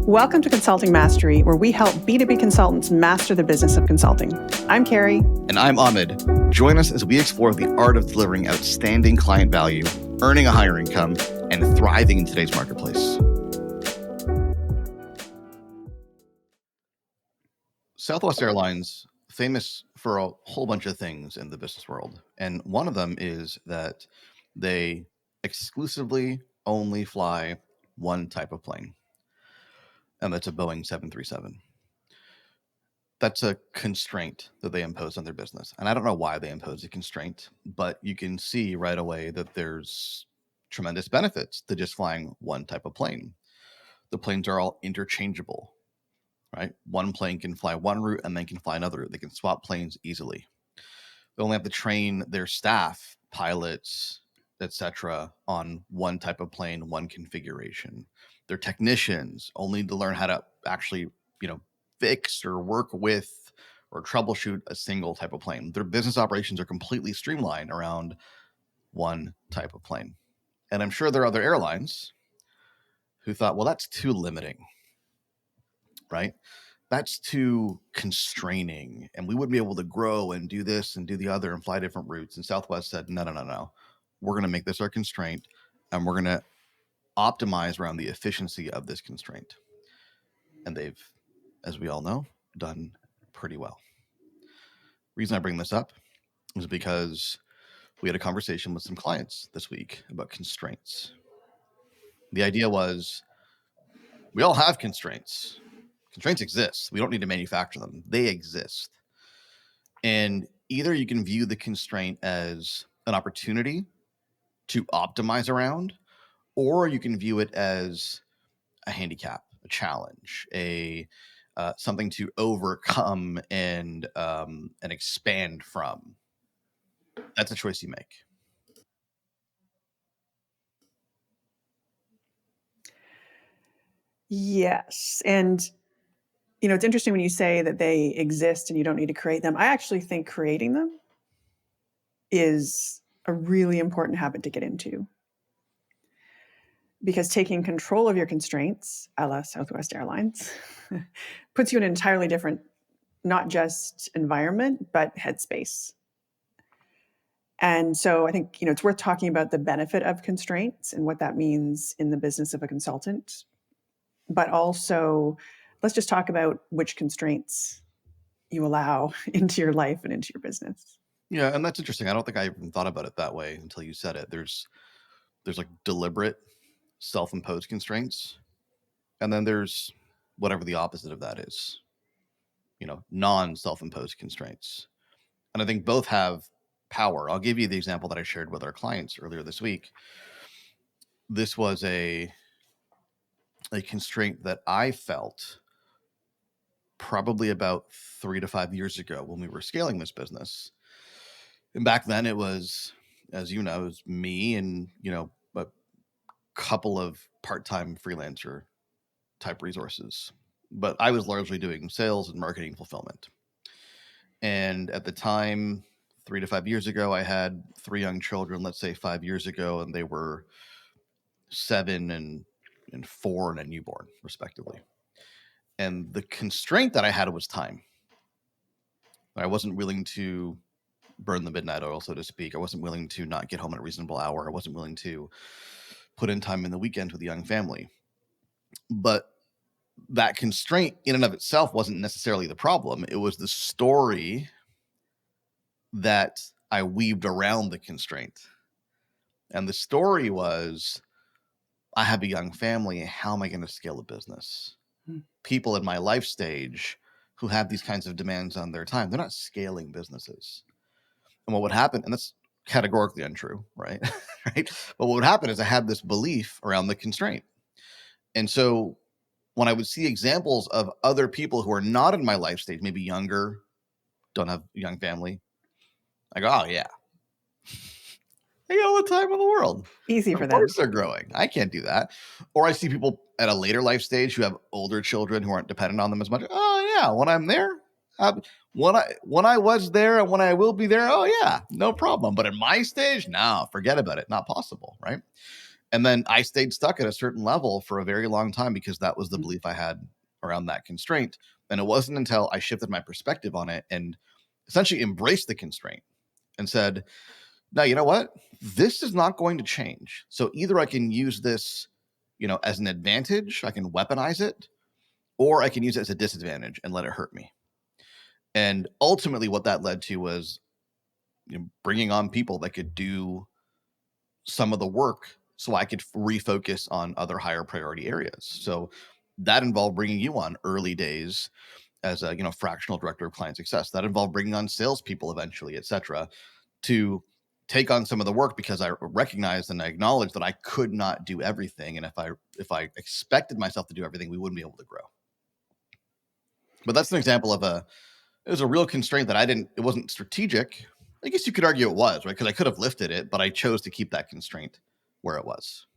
Welcome to Consulting Mastery, where we help B2B consultants master the business of consulting. I'm Carrie. And I'm Ahmed. Join us as we explore the art of delivering outstanding client value, earning a higher income, and thriving in today's marketplace. Southwest Airlines, famous for a whole bunch of things in the business world. And one of them is that they exclusively only fly one type of plane, and that's a Boeing 737. That's a constraint that they impose on their business. And I don't know why they impose a constraint, but you can see right away that there's tremendous benefits to just flying one type of plane. The planes are all interchangeable, right? One plane can fly one route and then can fly another route. They can swap planes easily. They only have to train their staff, pilots, etc., on one type of plane, one configuration. Their technicians only need to learn how to actually, fix or work with or troubleshoot a single type of plane. Their business operations are completely streamlined around one type of plane. And I'm sure there are other airlines who thought, well, that's too limiting, right? That's too constraining, and we wouldn't be able to grow and do this and do the other and fly different routes. And Southwest said, no. We're going to make this our constraint, and we're going to optimize around the efficiency of this constraint. And they've, as we all know, done pretty well. Reason I bring this up is because we had a conversation with some clients this week about constraints. The idea was we all have constraints. Constraints exist. We don't need to manufacture them. They exist. And either you can view the constraint as an opportunity to optimize around, or you can view it as a handicap, a challenge, something to overcome and expand from. That's a choice you make. Yes. And, it's interesting when you say that they exist and you don't need to create them. I actually think creating them is a really important habit to get into. Because taking control of your constraints, a la Southwest Airlines, puts you in an entirely different, not just environment, but headspace. And so I think, it's worth talking about the benefit of constraints and what that means in the business of a consultant. But also, let's just talk about which constraints you allow into your life and into your business. Yeah, and that's interesting. I don't think I even thought about it that way until you said it. There's like deliberate self-imposed constraints, and then there's whatever the opposite of that is, non-self-imposed constraints. And I think both have power. I'll give you the example that I shared with our clients earlier this week. This was a constraint that I felt probably about 3 to 5 years ago when we were scaling this business. And back then it was, as you know, it was me and, a couple of part-time freelancer type resources. But I was largely doing sales and marketing fulfillment. And at the time, 3 to 5 years ago, I had 3 young children, let's say 5 years ago, and they were 7 and 4 and a newborn, respectively. And the constraint that I had was time. I wasn't willing to burn the midnight oil, so to speak. I wasn't willing to not get home at a reasonable hour. I wasn't willing to put in time in the weekend with a young family. But that constraint in and of itself wasn't necessarily the problem. It was the story that I weaved around the constraint. And the story was, I have a young family. How am I going to scale a business? People in my life stage who have these kinds of demands on their time, they're not scaling businesses. And what would happen, and that's categorically untrue, right? Right? But what would happen is I had this belief around the constraint. And so when I would see examples of other people who are not in my life stage, maybe younger, don't have a young family, I go, oh yeah, they got all the time in the world. Easy for Of them. course they're growing. I can't do that. Or I see people at a later life stage who have older children who aren't dependent on them as much. Oh yeah, when I'm there, when I was there and when I will be there, oh yeah, no problem. But at my stage, no, forget about it. Not possible, right? And then I stayed stuck at a certain level for a very long time because that was the Mhm. belief I had around that constraint. And it wasn't until I shifted my perspective on it and essentially embraced the constraint and said, now, you know what? This is not going to change. So either I can use this, as an advantage, I can weaponize it, or I can use it as a disadvantage and let it hurt me. And ultimately, what that led to was bringing on people that could do some of the work so I could refocus on other higher priority areas. So that involved bringing you on early days as a fractional director of client success. That involved bringing on salespeople eventually, et cetera, to take on some of the work because I recognized and I acknowledged that I could not do everything. And if I expected myself to do everything, we wouldn't be able to grow. But that's an example of it was a real constraint that it wasn't strategic. I guess you could argue it was, right? Because I could have lifted it, but I chose to keep that constraint where it was.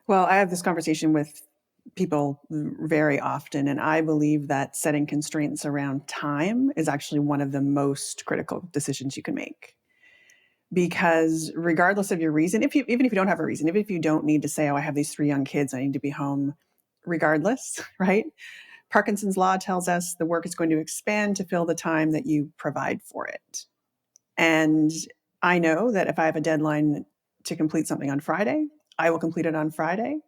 Well, I have this conversation with people very often, and I believe that setting constraints around time is actually one of the most critical decisions you can make. Because regardless of your reason, even if you don't have a reason, even if you don't need to say, "Oh, I have these 3 young kids, I need to be home," regardless, right? Parkinson's law tells us the work is going to expand to fill the time that you provide for it. And I know that if I have a deadline to complete something on Friday, I will complete it on Friday.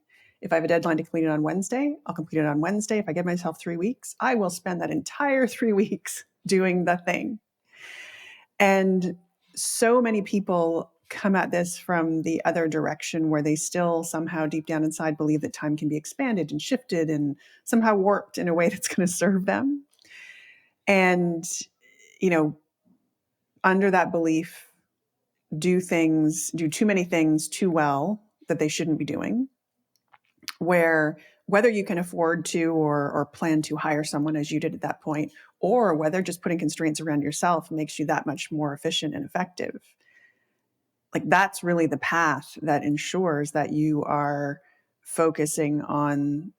If I have a deadline to complete it on Wednesday, I'll complete it on Wednesday. If I give myself 3 weeks, I will spend that entire 3 weeks doing the thing. And so many people come at this from the other direction where they still somehow deep down inside believe that time can be expanded and shifted and somehow warped in a way that's going to serve them. And, you know, under that belief, do too many things too well that they shouldn't be doing, where whether you can afford to or plan to hire someone as you did at that point, or whether just putting constraints around yourself makes you that much more efficient and effective. Like that's really the path that ensures that you are focusing on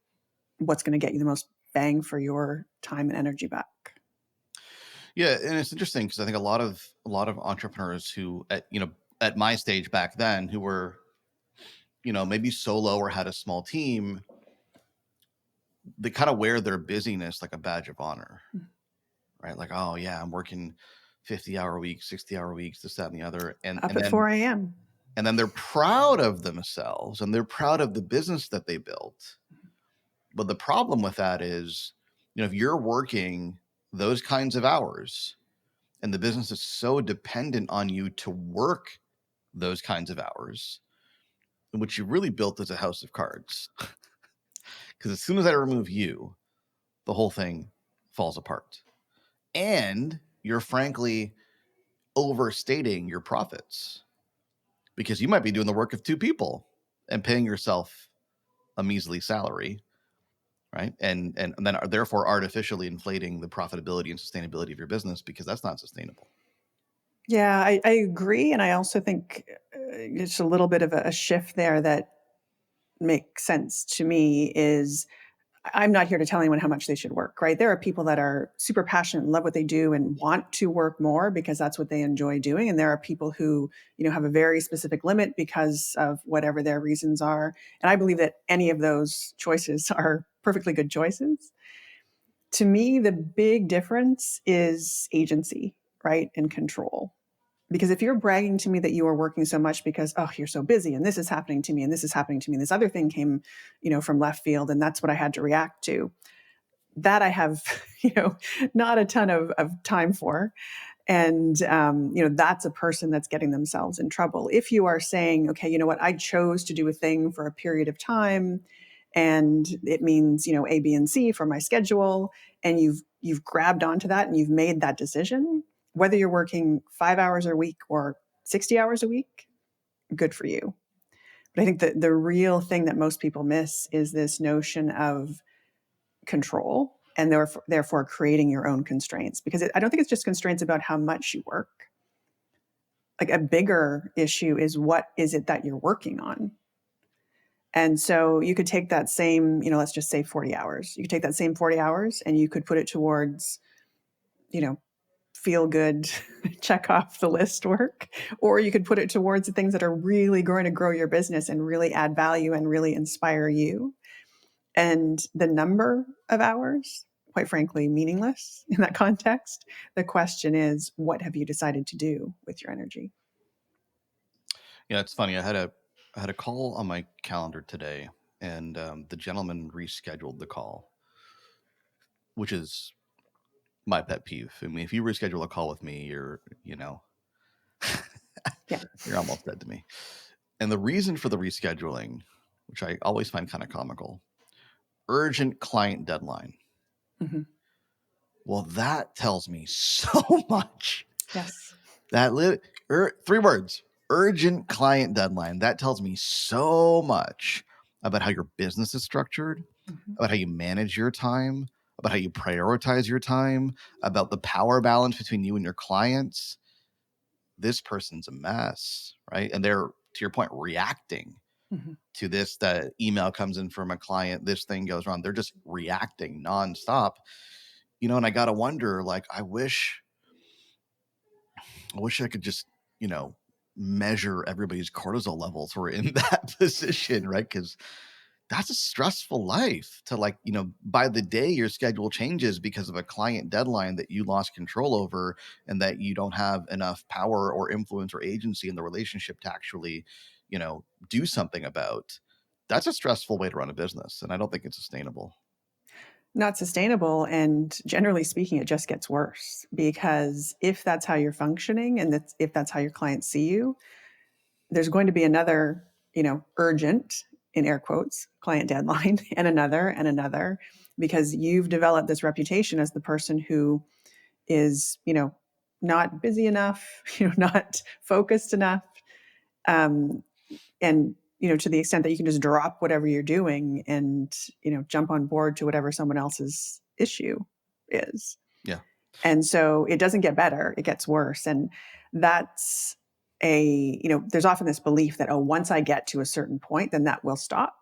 what's going to get you the most bang for your time and energy back. Yeah, and it's interesting because I think a lot of entrepreneurs who at my stage back then who were maybe solo or had a small team, they kind of wear their busyness like a badge of honor, right? Like, oh yeah, I'm working 50-hour weeks, 60-hour weeks, this, that, and the other, and Up and at then 4 a.m. and then they're proud of themselves and they're proud of the business that they built. But the problem with that is, if you're working those kinds of hours and the business is so dependent on you to work those kinds of hours, what you really built is a house of cards. Because as soon as I remove you, the whole thing falls apart. And you're frankly overstating your profits because you might be doing the work of two people and paying yourself a measly salary, right? And then are therefore artificially inflating the profitability and sustainability of your business because that's not sustainable. Yeah, I agree. And I also think it's a little bit of a shift there that makes sense to me is I'm not here to tell anyone how much they should work, right? There are people that are super passionate and love what they do and want to work more because that's what they enjoy doing. And there are people who, have a very specific limit because of whatever their reasons are. And I believe that any of those choices are perfectly good choices. To me, the big difference is agency, right? And control. Because if you're bragging to me that you are working so much because, oh, you're so busy and this is happening to me and this is happening to me, and this other thing came, from left field and that's what I had to react to, that I have, not a ton of time for. And, that's a person that's getting themselves in trouble. If you are saying, okay, you know what, I chose to do a thing for a period of time and it means, A, B, and C for my schedule, and you've grabbed onto that and you've made that decision, whether you're working 5 hours a week or 60 hours a week, good for you. But I think that the real thing that most people miss is this notion of control and therefore creating your own constraints. Because I don't think it's just constraints about how much you work. Like a bigger issue is what is it that you're working on? And so you could take that same, let's just say 40 hours. You could take that same 40 hours and you could put it towards, you know, feel good, check off the list work, or you could put it towards the things that are really going to grow your business and really add value and really inspire you. And the number of hours, quite frankly, meaningless in that context. The question is, what have you decided to do with your energy? Yeah, it's funny. I had a call on my calendar today, and the gentleman rescheduled the call, which is my pet peeve. I mean, if you reschedule a call with me, Yeah. you're almost dead to me. And the reason for the rescheduling, which I always find kind of comical, urgent client deadline. Hmm. Well, that tells me so much. Yes. Three words: urgent client deadline. That tells me so much about how your business is structured, Hmm. about how you manage your time, about how you prioritize your time, about the power balance between you and your clients. This person's a mess, right? And they're, to your point, reacting Hmm. to this. That email comes in from a client, this thing goes wrong. They're just reacting nonstop, and I gotta wonder, like, I wish I could just, measure everybody's cortisol levels who are in that position, right? Because that's a stressful life to, like, by the day your schedule changes because of a client deadline that you lost control over, and that you don't have enough power or influence or agency in the relationship to actually, do something about. That's a stressful way to run a business. And I don't think it's sustainable. Not sustainable. And generally speaking, it just gets worse because if that's how you're functioning and if that's how your clients see you, there's going to be another, urgent, in air quotes, client deadline and another, because you've developed this reputation as the person who is, not busy enough, not focused enough. Um, and, to the extent that you can just drop whatever you're doing and, jump on board to whatever someone else's issue is. Yeah. And so it doesn't get better, it gets worse. And that's there's often this belief that, oh, once I get to a certain point, then that will stop.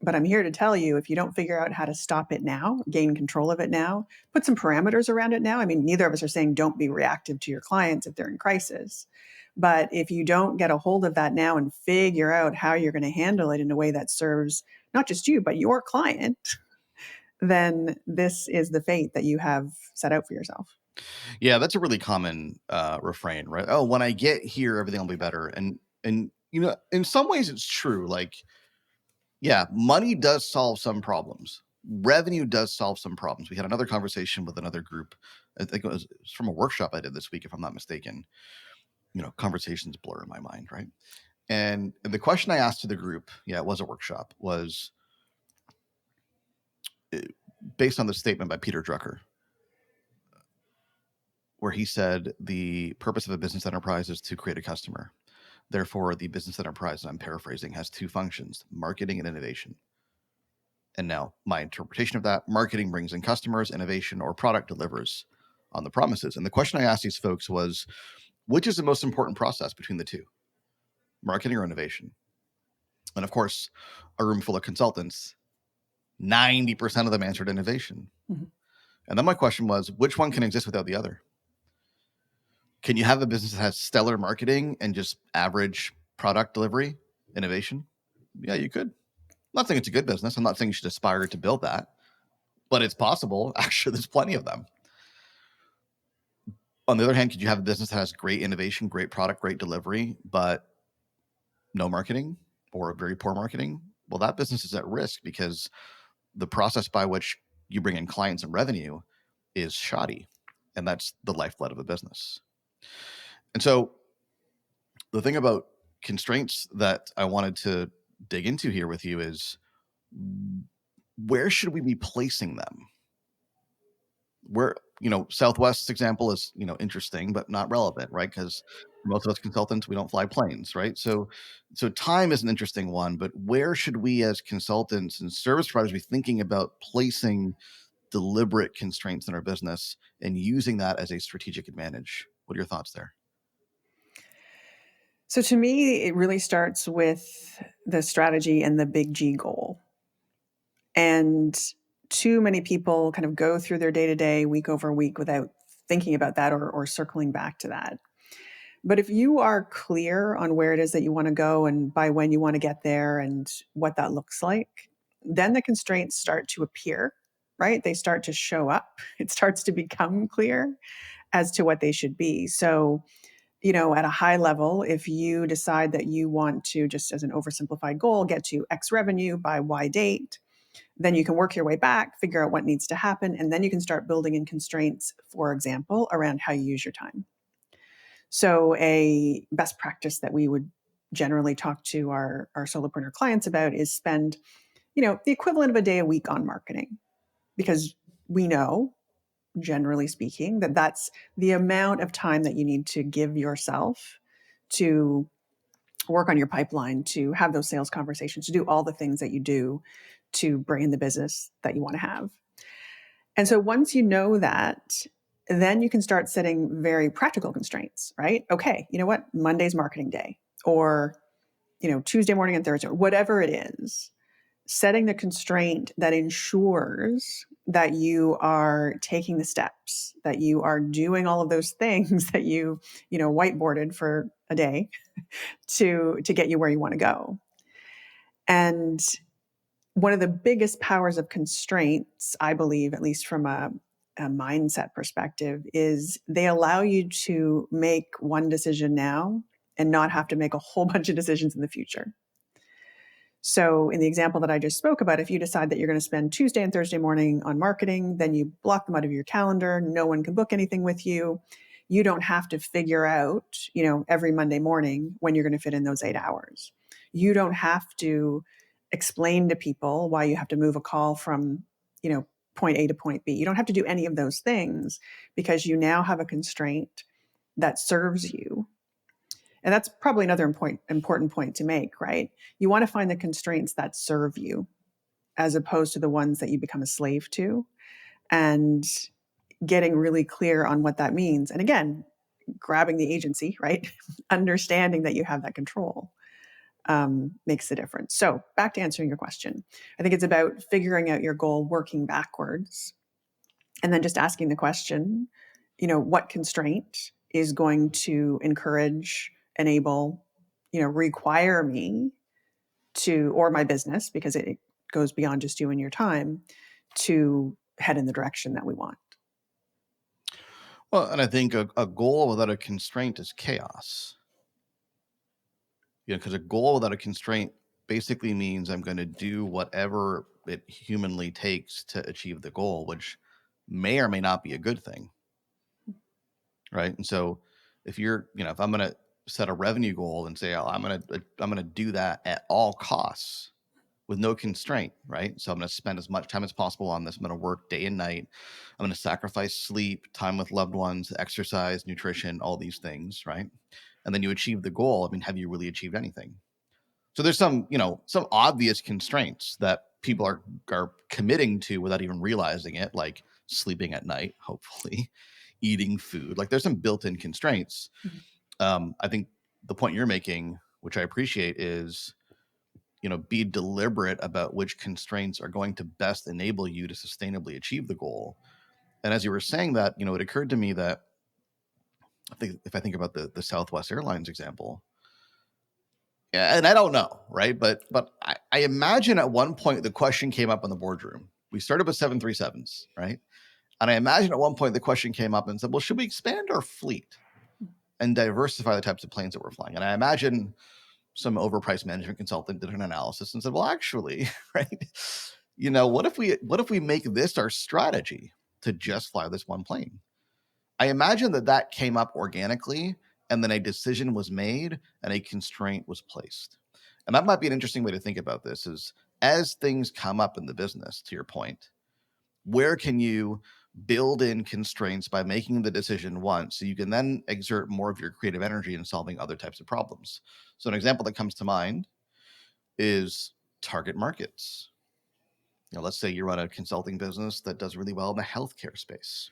But I'm here to tell you, if you don't figure out how to stop it now, gain control of it now, put some parameters around it now. I mean, neither of us are saying don't be reactive to your clients if they're in crisis. But if you don't get a hold of that now and figure out how you're going to handle it in a way that serves not just you, but your client, then this is the fate that you have set out for yourself. Yeah, that's a really common refrain, right? Oh, when I get here, everything will be better. And in some ways, it's true. Like, yeah, money does solve some problems. Revenue does solve some problems. We had another conversation with another group. I think it was from a workshop I did this week, if I'm not mistaken. Conversations blur in my mind, right? And the question I asked to the group, yeah, it was a workshop, was uh, based on the statement by Peter Drucker, where he said the purpose of a business enterprise is to create a customer. Therefore, the business enterprise, and I'm paraphrasing, has two functions: marketing and innovation. And now, my interpretation of that: marketing brings in customers, innovation or product delivers on the promises. And the question I asked these folks was, which is the most important process between the two, marketing or innovation? And of course, a room full of consultants, 90% of them answered innovation. Mhm. And then my question was, which one can exist without the other? Can you have a business that has stellar marketing and just average product delivery, innovation? Yeah, you could. I'm not saying it's a good business. I'm not saying you should aspire to build that, but it's possible. Actually, there's plenty of them. On the other hand, could you have a business that has great innovation, great product, great delivery, but no marketing or very poor marketing? Well, that business is at risk because the process by which you bring in clients and revenue is shoddy. And that's the lifeblood of a business. And so the thing about constraints that I wanted to dig into here with you is, where should we be placing them? Where, Southwest's example is, interesting, but not relevant, right? Because most of us consultants, we don't fly planes, right? So time is an interesting one, but where should we as consultants and service providers be thinking about placing deliberate constraints in our business and using that as a strategic advantage? What are your thoughts there? So to me, it really starts with the strategy and the big G goal. And too many people kind of go through their day to day, week over week, without thinking about that or circling back to that. But if you are clear on where it is that you want to go and by when you want to get there and what that looks like, then the constraints start to appear, right? They start to show up. It starts to become clear as to what they should be. So, at a high level, if you decide that you want to, just as an oversimplified goal, get to X revenue by Y date, then you can work your way back, figure out what needs to happen, and then you can start building in constraints, for example, around how you use your time. So, a best practice that we would generally talk to our solopreneur clients about is spend, the equivalent of a day a week on marketing, because we know, generally speaking, that that's the amount of time that you need to give yourself to work on your pipeline, to have those sales conversations, to do all the things that you do to bring in the business that you want to have. And so once you know that, then you can start setting very practical constraints, right? Okay, you know what? Monday's marketing day, or, Tuesday morning and Thursday, or whatever it is, setting the constraint that ensures that you are taking the steps, that you are doing all of those things that whiteboarded for a day to get you where you want to go. And one of the biggest powers of constraints, I believe, at least from a mindset perspective, is they allow you to make one decision now and not have to make a whole bunch of decisions in the future. So in the example that I just spoke about, if you decide that you're going to spend Tuesday and Thursday morning on marketing, then you block them out of your calendar. No one can book anything with you. You don't have to figure out, every Monday morning when you're going to fit in those 8 hours. You don't have to explain to people why you have to move a call from, point A to point B. You don't have to do any of those things because you now have a constraint that serves you. And that's probably another important point to make, right? You want to find the constraints that serve you as opposed to the ones that you become a slave to, and getting really clear on what that means. And again, grabbing the agency, right? Understanding that you have that control makes the difference. So back to answering your question, I think it's about figuring out your goal, working backwards, and then just asking the question, what constraint is going to encourage, enable, require me to, or my business, because it goes beyond just you and your time, to head in the direction that we want. Well, and I think a goal without a constraint is chaos. Because a goal without a constraint basically means I'm going to do whatever it humanly takes to achieve the goal, which may or may not be a good thing. Right. And so if if I'm going to set a revenue goal and say, oh, I'm going to do that at all costs with no constraint, right? So I'm going to spend as much time as possible on this. I'm going to work day and night. I'm going to sacrifice sleep, time with loved ones, exercise, nutrition, all these things, right? And then you achieve the goal. I mean, have you really achieved anything? So there's some obvious constraints that people are committing to without even realizing it, like sleeping at night, hopefully, eating food. Like there's some built-in constraints. I think the point you're making, which I appreciate, is be deliberate about which constraints are going to best enable you to sustainably achieve the goal. And as you were saying that, it occurred to me that if I think about the Southwest Airlines example, yeah, and I don't know, right? But I imagine at one point the question came up in the boardroom. We started with 737s, right? And I imagine at one point the question came up and said, well, should we expand our fleet and diversify the types of planes that we're flying? And I imagine some overpriced management consultant did an analysis and said, well, actually, right? What if we make this our strategy to just fly this one plane? I imagine that came up organically, and then a decision was made and a constraint was placed. And that might be an interesting way to think about this is as things come up in the business, to your point, where can you build in constraints by making the decision once so you can then exert more of your creative energy in solving other types of problems? So an example that comes to mind is target markets. Let's say you run a consulting business that does really well in the healthcare space.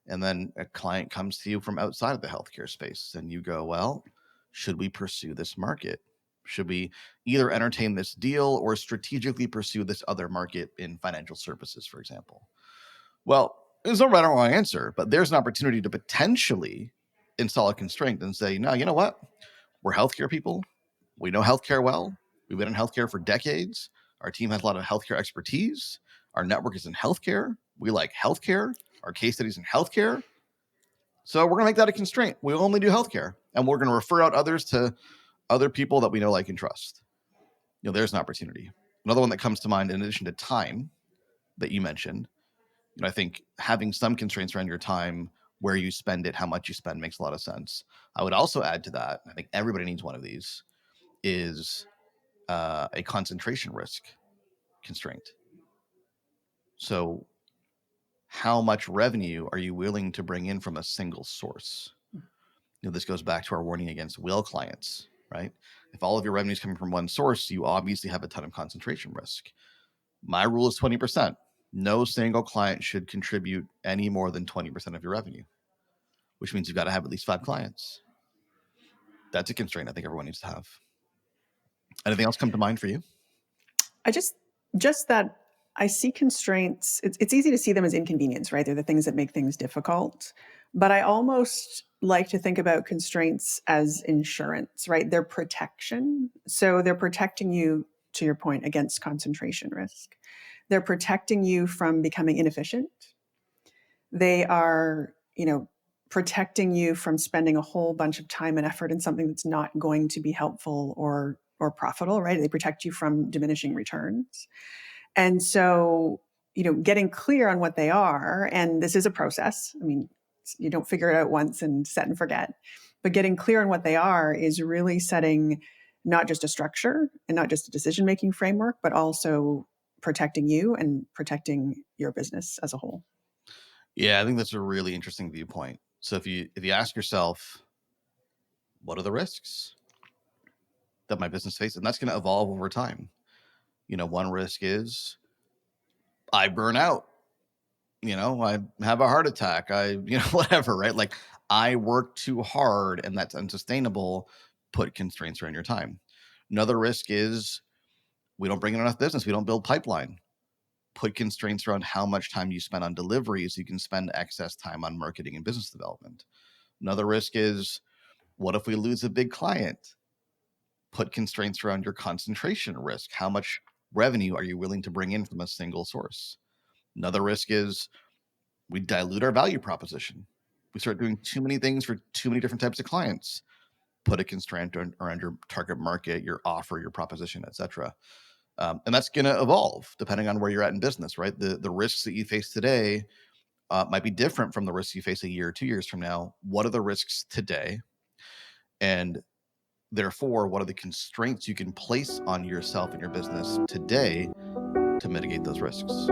And then a client comes to you from outside of the healthcare space and you go, well, should we pursue this market? Should we either entertain this deal or strategically pursue this other market in financial services, for example? Well, There's no right or wrong answer, but there's an opportunity to potentially install a constraint and say, no, you know what? We're healthcare people. We know healthcare well. We've been in healthcare for decades. Our team has a lot of healthcare expertise. Our network is in healthcare. We like healthcare. Our case studies in healthcare. So we're going to make that a constraint. We only do healthcare, and we're going to refer out others to other people that we know, like, and trust. There's an opportunity. Another one that comes to mind, in addition to time that you mentioned, I think having some constraints around your time, where you spend it, how much you spend, makes a lot of sense. I would also add to that, I think everybody needs one of these, is a concentration risk constraint. So how much revenue are you willing to bring in from a single source? This goes back to our warning against whale clients, right? If all of your revenue is coming from one source, you obviously have a ton of concentration risk. My rule is 20%. No single client should contribute any more than 20% of your revenue, which means you've got to have at least 5 clients. That's a constraint I think everyone needs to have. Anything else come to mind for you? I just that I see constraints. It's easy to see them as inconvenience, right? They're the things that make things difficult. But I almost like to think about constraints as insurance, right? They're protection. So they're protecting you, to your point, against concentration risk. They're protecting you from becoming inefficient. They are, protecting you from spending a whole bunch of time and effort in something that's not going to be helpful or profitable, right? They protect you from diminishing returns. And so, getting clear on what they are, and this is a process. I mean, you don't figure it out once and set and forget, but getting clear on what they are is really setting not just a structure and not just a decision-making framework, but also protecting you and protecting your business as a whole. Yeah, I think that's a really interesting viewpoint. So if you ask yourself, what are the risks that my business faces? And that's going to evolve over time. One risk is I burn out. I have a heart attack. Whatever, right? Like, I work too hard and that's unsustainable. Put constraints around your time. Another risk is we don't bring in enough business. We don't build pipeline. Put constraints around how much time you spend on delivery so you can spend excess time on marketing and business development. Another risk is, what if we lose a big client? Put constraints around your concentration risk. How much revenue are you willing to bring in from a single source? Another risk is we dilute our value proposition. We start doing too many things for too many different types of clients. Put a constraint around your target market, your offer, your proposition, etc. And that's going to evolve depending on where you're at in business, right? The risks that you face today might be different from the risks you face a year or 2 years from now. What are the risks today? And therefore, what are the constraints you can place on yourself and your business today to mitigate those risks?